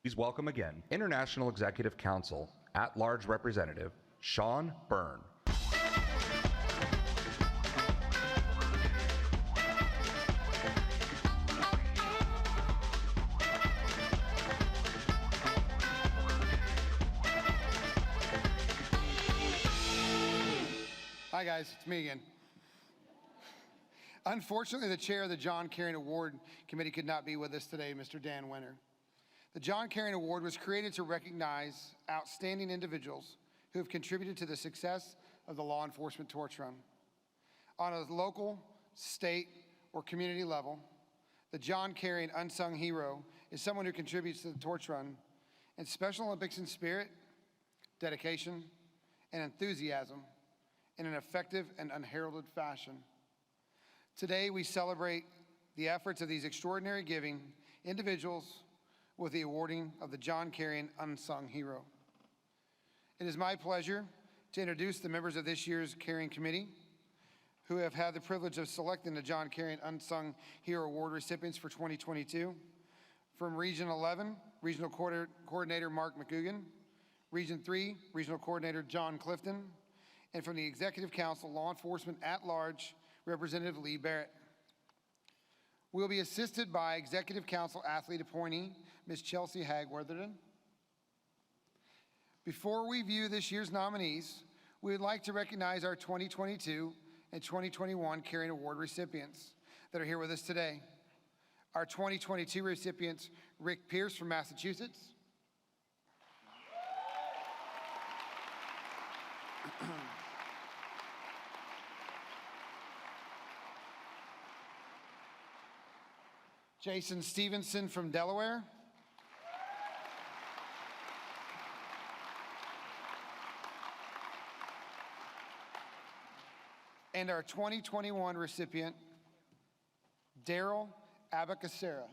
Please welcome again International Executive Council at-large representative Sean Byrne. Hi guys, it's me again. Unfortunately, the chair of the John Carion Award Committee could not be with us today, Mr. Dan Winter. The John Carion Award was created to recognize outstanding individuals who have contributed to the success of the law enforcement torch run. On a local, state, or community level, the John Carion Unsung Hero is someone who contributes to the torch run in Special Olympics in spirit, dedication, and enthusiasm in an effective and unheralded fashion. Today, we celebrate the efforts of these extraordinary giving individuals with the awarding of the John Carion Unsung Hero. It is my pleasure to introduce the members of this year's Carion Committee who have had the privilege of selecting the John Carion Unsung Hero Award recipients for 2022. From Region 11, Regional Coordinator Mark McGugan, Region 3, Regional Coordinator John Clifton, and from the Executive Council, Law Enforcement at Large, Representative Lee Barrett. We'll be assisted by Executive Council athlete appointee, Ms. Chelsea Hagwortherden. Before we view this year's nominees, we would like to recognize our 2022 and 2021 Carion Award recipients that are here with us today. Our 2022 recipients, Rick Pierce from Massachusetts, Jason Stevenson from Delaware, and our 2021 recipient, Daryl Abacacera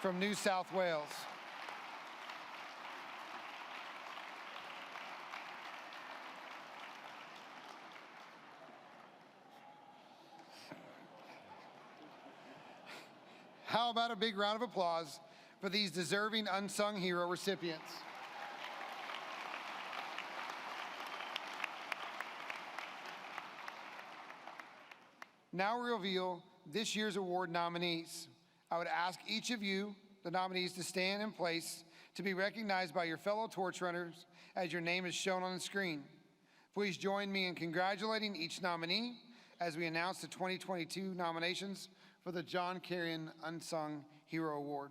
from New South Wales. How about a big round of applause for these deserving Unsung Hero recipients? Now we reveal this year's award nominees. I would ask each of you, the nominees, to stand in place to be recognized by your fellow torch runners as your name is shown on the screen. Please join me in congratulating each nominee as we announce the 2022 nominations for the John Carion Unsung Hero Award.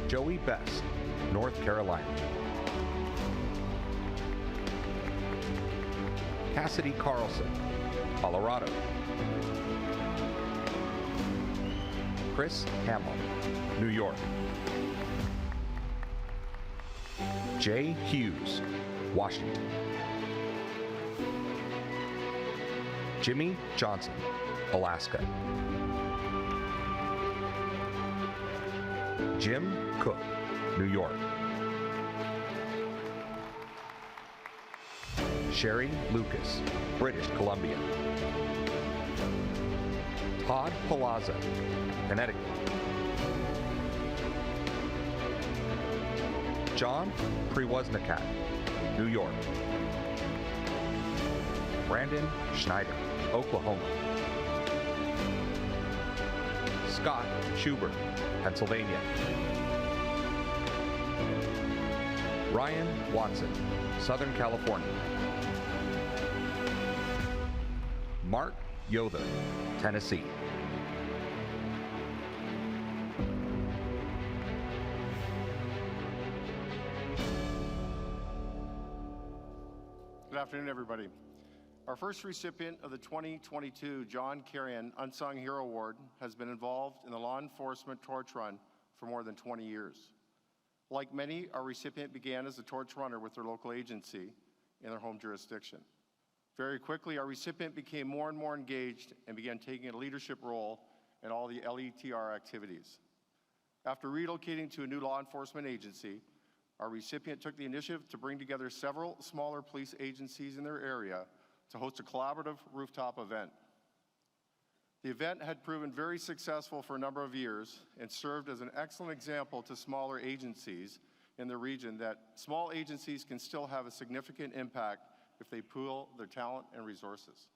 Joey Best, North Carolina. Cassidy Carlson, Colorado. Chris Hamill, New York. Jay Hughes, Washington. Jimmy Johnson, Alaska. Jim Cook, New York. Sherry Lucas, British Columbia. Todd Palazza, Connecticut. John Priwozniak, New York. Brandon Schneider, Oklahoma. Scott Schubert, Pennsylvania. Ryan Watson, Southern California. Mark Yother, Tennessee. Good afternoon, everybody. Our first recipient of the 2022 John Carion Unsung Hero Award has been involved in the law enforcement torch run for more than 20 years. Like many, our recipient began as a torch runner with their local agency in their home jurisdiction. Very quickly, our recipient became more and more engaged and began taking a leadership role in all the LETR activities. After relocating to a new law enforcement agency, our recipient took the initiative to bring together several smaller police agencies in their area to host a collaborative rooftop event. The event had proven very successful for a number of years and served as an excellent example to smaller agencies in the region that small agencies can still have a significant impact if they pool their talent and resources.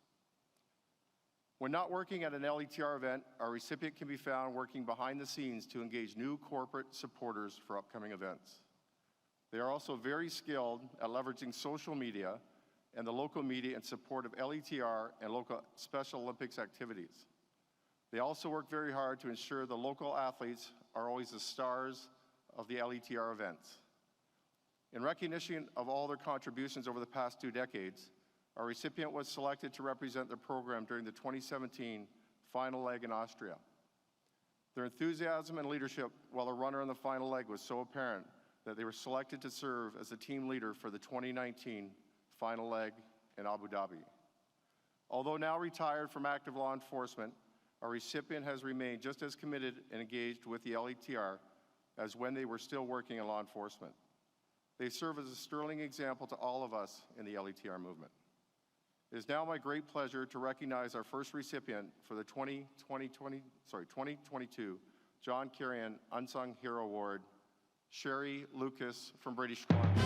When not working at an LETR event, our recipient can be found working behind the scenes to engage new corporate supporters for upcoming events. They are also very skilled at leveraging social media and the local media in support of LETR and local Special Olympics activities. They also work very hard to ensure the local athletes are always the stars of the LETR events. In recognition of all their contributions over the past 2 decades, our recipient was selected to represent the program during the 2017 final leg in Austria. Their enthusiasm and leadership while a runner in the final leg was so apparent that they were selected to serve as the team leader for the 2019 final leg in Abu Dhabi. Although now retired from active law enforcement, our recipient has remained just as committed and engaged with the LETR as when they were still working in law enforcement. They serve as a sterling example to all of us in the LETR movement. It is now my great pleasure to recognize our first recipient for the 2022 John Carion Unsung Hero Award, Sherry Lucas from British Columbia.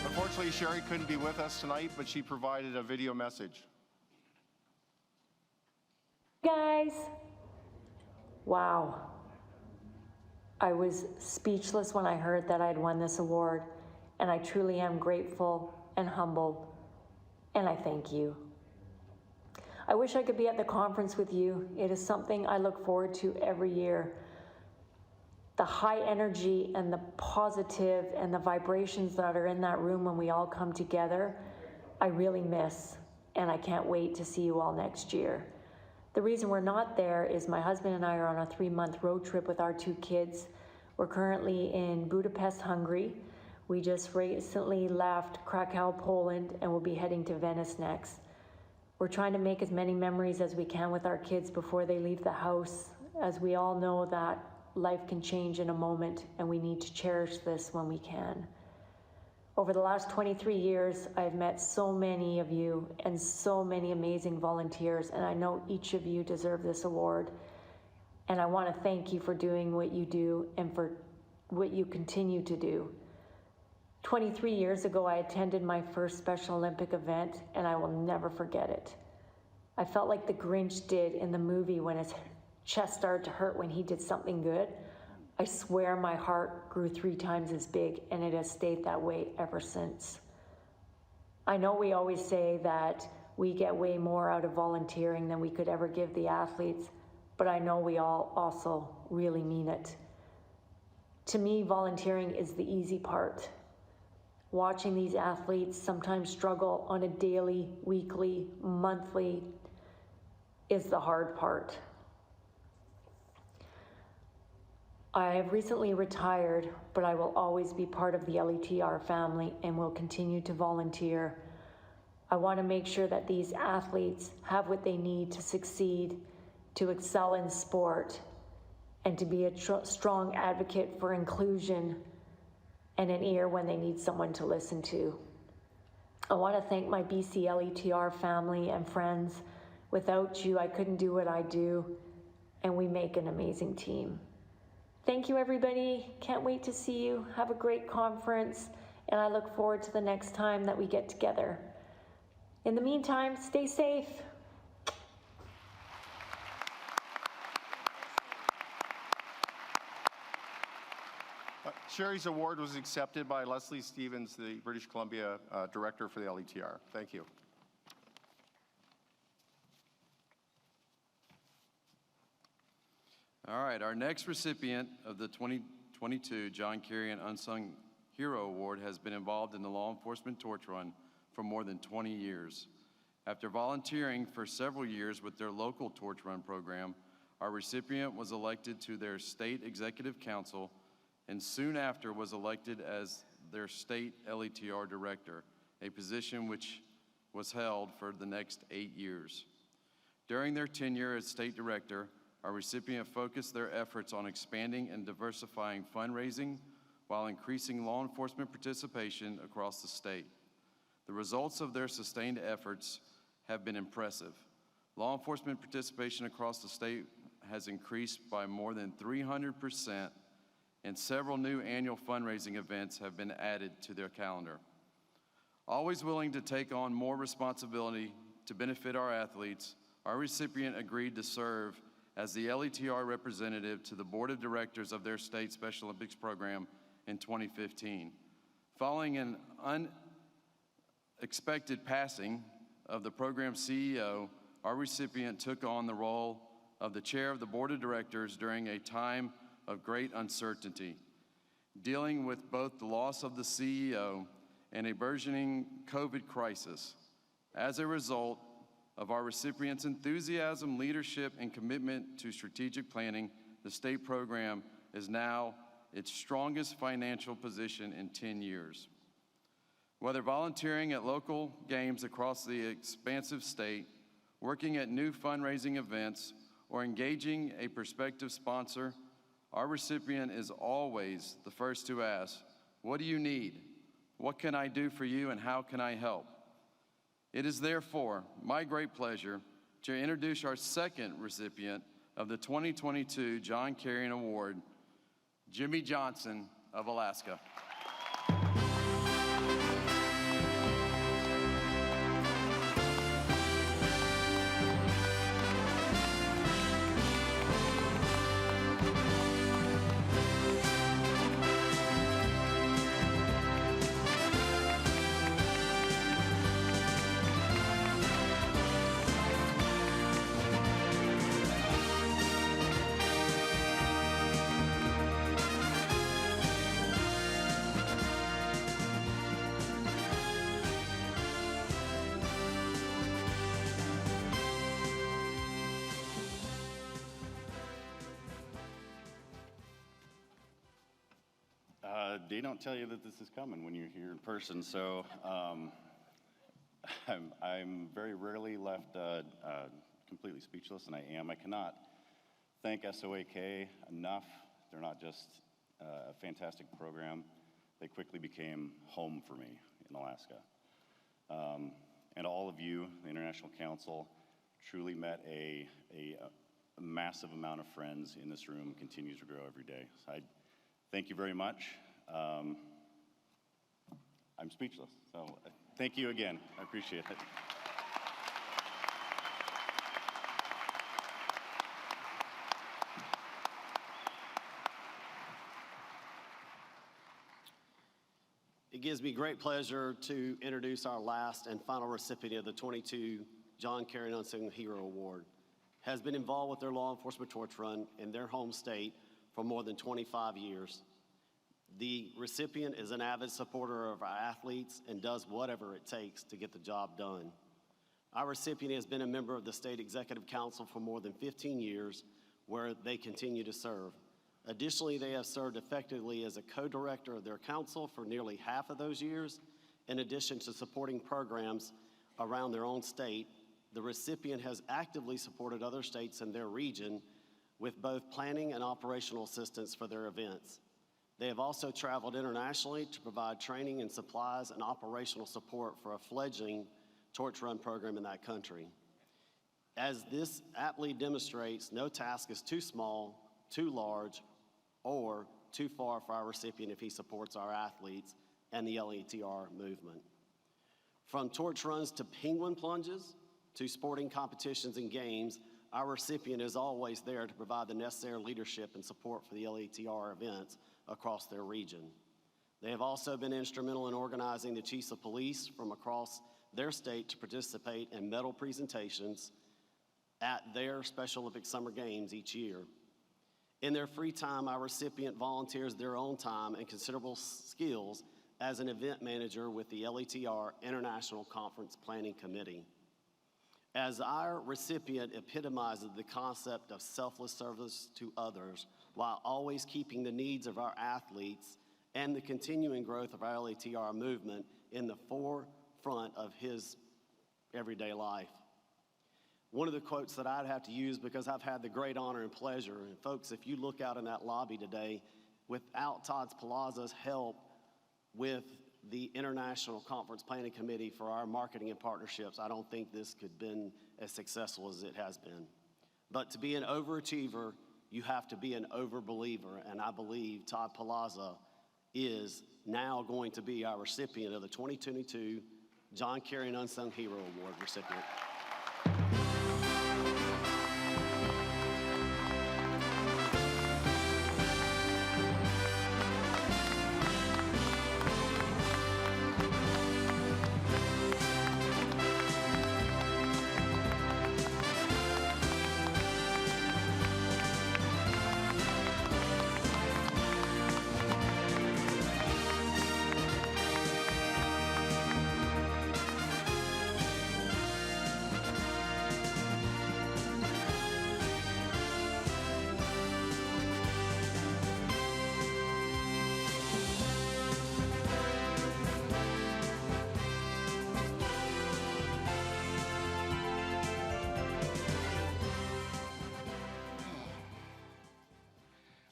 Unfortunately, Sherry couldn't be with us tonight, but she provided a video message. Guys, wow. I was speechless when I heard that I'd won this award, and I truly am grateful and humbled, and I thank you. I wish I could be at the conference with you. It is something I look forward to every year. The high energy and the positive and the vibrations that are in that room when we all come together, I really miss, and I can't wait to see you all next year. The reason we're not there is my husband and I are on a 3-month road trip with our 2 kids. We're currently in Budapest, Hungary. We just recently left Krakow, Poland, and we'll be heading to Venice next. We're trying to make as many memories as we can with our kids before they leave the house, as we all know that life can change in a moment, and we need to cherish this when we can. Over the last 23 years, I've met so many of you and so many amazing volunteers, and I know each of you deserve this award. And I want to thank you for doing what you do and for what you continue to do. 23 years ago, I attended my first Special Olympic event, and I will never forget it. I felt like the Grinch did in the movie when his chest started to hurt when he did something good. I swear my heart grew 3 times as big, and it has stayed that way ever since. I know we always say that we get way more out of volunteering than we could ever give the athletes, but I know we all also really mean it. To me, volunteering is the easy part. Watching these athletes sometimes struggle on a daily, weekly, monthly is the hard part. I have recently retired, but I will always be part of the LETR family and will continue to volunteer. I want to make sure that these athletes have what they need to succeed, to excel in sport, and to be a strong advocate for inclusion and an ear when they need someone to listen to. I want to thank my BC LETR family and friends. Without you, I couldn't do what I do, and we make an amazing team. Thank you, everybody. Can't wait to see you. Have a great conference, and I look forward to the next time that we get together. In the meantime, stay safe. Sherry's award was accepted by Leslie Stevens, the British Columbia Director for the LETR. Thank you. All right, our next recipient of the 2022 John Carion Unsung Hero Award has been involved in the law enforcement torch run for more than 20 years. After volunteering for several years with their local torch run program, our recipient was elected to their state executive council and soon after was elected as their state LETR director, a position which was held for the next 8 years. During their tenure as state director, our recipient focused their efforts on expanding and diversifying fundraising while increasing law enforcement participation across the state. The results of their sustained efforts have been impressive. Law enforcement participation across the state has increased by more than 300%, and several new annual fundraising events have been added to their calendar. Always willing to take on more responsibility to benefit our athletes, our recipient agreed to serve as the LETR representative to the board of directors of their state Special Olympics program in 2015. Following an unexpected passing of the program's CEO, our recipient took on the role of the chair of the board of directors during a time of great uncertainty, dealing with both the loss of the CEO and a burgeoning COVID crisis. As a result of our recipient's enthusiasm, leadership, and commitment to strategic planning, the state program is now its strongest financial position in 10 years. Whether volunteering at local games across the expansive state, working at new fundraising events, or engaging a prospective sponsor, our recipient is always the first to ask, "What do you need? What can I do for you, and how can I help?" It is therefore my great pleasure to introduce our second recipient of the 2022 John Carion Award, Jimmy Johnson of Alaska. They don't tell you that this is coming when you're here in person, so I'm very rarely left completely speechless, and I am. I cannot thank SOAK enough. They're not just a fantastic program. They quickly became home for me in Alaska. And all of you, the International Council, truly met a massive amount of friends in this room, continues to grow every day. So I thank you very much. I'm speechless, so thank you again. I appreciate it. It gives me great pleasure to introduce our last and final recipient of the 22 John Carion Unsung Hero Award. Has been involved with their law enforcement torch run in their home state for more than 25 years. The recipient is an avid supporter of our athletes and does whatever it takes to get the job done. Our recipient has been a member of the State Executive Council for more than 15 years, where they continue to serve. Additionally, they have served effectively as a co-director of their council for nearly half of those years. In addition to supporting programs around their own state, the recipient has actively supported other states in their region with both planning and operational assistance for their events. They have also traveled internationally to provide training and supplies and operational support for a fledgling torch run program in that country. As this aptly demonstrates, no task is too small, too large, or too far for our recipient if he supports our athletes and the LETR movement. From torch runs to penguin plunges to sporting competitions and games, our recipient is always there to provide the necessary leadership and support for the LETR events across their region. They have also been instrumental in organizing the chiefs of police from across their state to participate in medal presentations at their Special Olympics Summer Games each year. In their free time, our recipient volunteers their own time and considerable skills as an event manager with the LETR International Conference Planning Committee. As our recipient epitomizes the concept of selfless service to others while always keeping the needs of our athletes and the continuing growth of our LETR movement in the forefront of his everyday life. One of the quotes that I'd have to use, because I've had the great honor and pleasure, and folks, if you look out in that lobby today, without Todd Palazzo's help with the International Conference Planning Committee for our marketing and partnerships, I don't think this could have been as successful as it has been. But to be an overachiever, you have to be an overbeliever, and I believe Todd Palazzo is now going to be our recipient of the 2022 John Carion Unsung Hero Award recipient.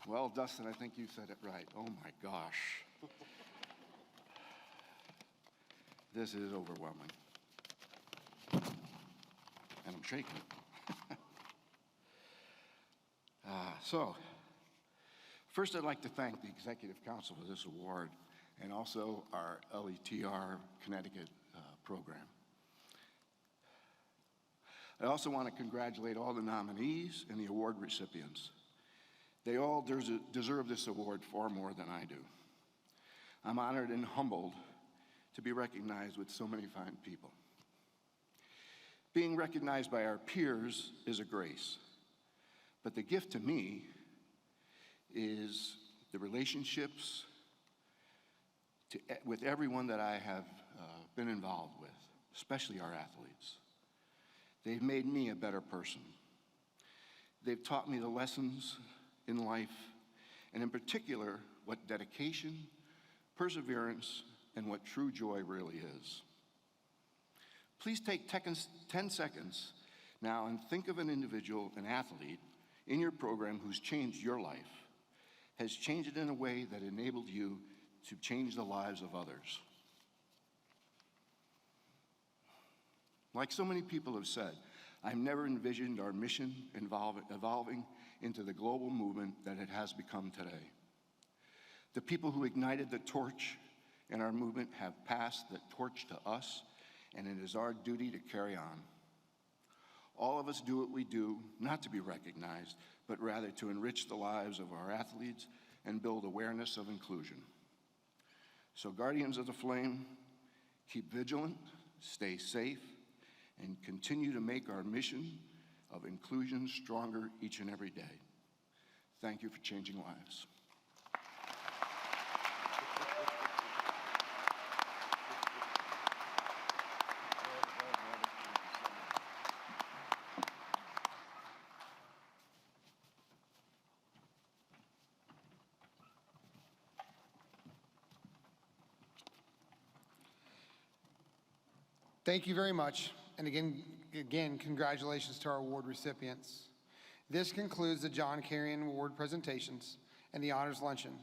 Well, Dustin, I think you said it right. Oh my gosh. This is overwhelming. And I'm shaking. So, first I'd like to thank the Executive Council for this award and also our LETR Connecticut program. I also want to congratulate all the nominees and the award recipients. They all deserve this award far more than I do. I'm honored and humbled to be recognized with so many fine people. Being recognized by our peers is a grace, but the gift to me is the relationships with everyone that I have been involved with, especially our athletes. They've made me a better person. They've taught me the lessons in life, and in particular, what dedication, perseverance, and what true joy really is. Please take 10 seconds now and think of an individual, an athlete, in your program who's changed your life, has changed it in a way that enabled you to change the lives of others. Like so many people have said, I've never envisioned our mission evolving into the global movement that it has become today. The people who ignited the torch in our movement have passed the torch to us, and it is our duty to carry on. All of us do what we do, not to be recognized, but rather to enrich the lives of our athletes and build awareness of inclusion. So Guardians of the Flame, keep vigilant, stay safe, and continue to make our mission of inclusion stronger each and every day. Thank you for changing lives. Thank you very much. And again, congratulations to our award recipients. This concludes the John Carion Award presentations and the Honors Luncheon.